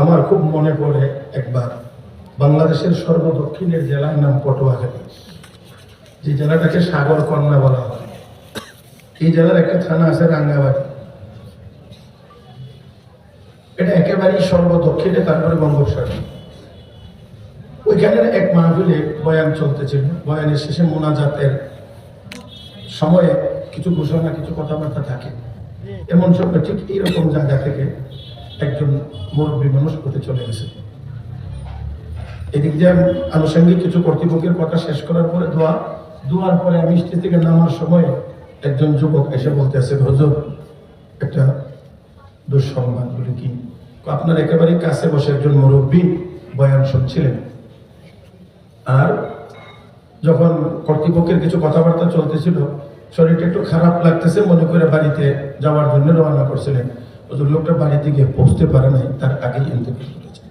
আমার খুব মনে পড়ে একবার বাংলাদেশের সর্বদক্ষিণের জেলার নাম পটুয়াখালী, যে জেলাটাকে সাগর কন্যা বলা হয়। এই জেলার একটা থানা আছে রাঙ্গাবাড়ি, এটা একেবারেই সর্বদক্ষিণে, তারপরে বঙ্গোপসাগর। ওইখানের এক মাহফিলে বয়ান চলতেছিল, বয়ানের শেষে মোনাজাতের সময়ে কিছু ঘোষণা, কিছু কথাবার্তা থাকে। এমন সময় ঠিক এইরকম জায়গা থেকে একজন মুরব্বী মানুষ উঠে চলে গেছে। এদিক দিয়ে আনুষঙ্গিক কিছু কর্তৃপক্ষের কথা শেষ করার পরে দোয়ার পরে আমি স্টেজ থেকে নামার সময় একজন যুবক এসে বলতেছে, হুজুর একটা দুঃসংবাদ। বলে কি? আপনার একেবারে কাছে বসে একজন মুরব্বী বয়ান শুনছিলেন, আর যখন কর্তৃপক্ষের কিছু কথাবার্তা চলতেছিল শরীরটা একটু খারাপ লাগতেছে মনে করে বাড়িতে যাওয়ার জন্য রওনা করছিলেন। হুজুর লোকটা বাড়িতে গিয়ে পৌঁছতে পারে নাই, তার আগেই ইন্তেকাল করেছে।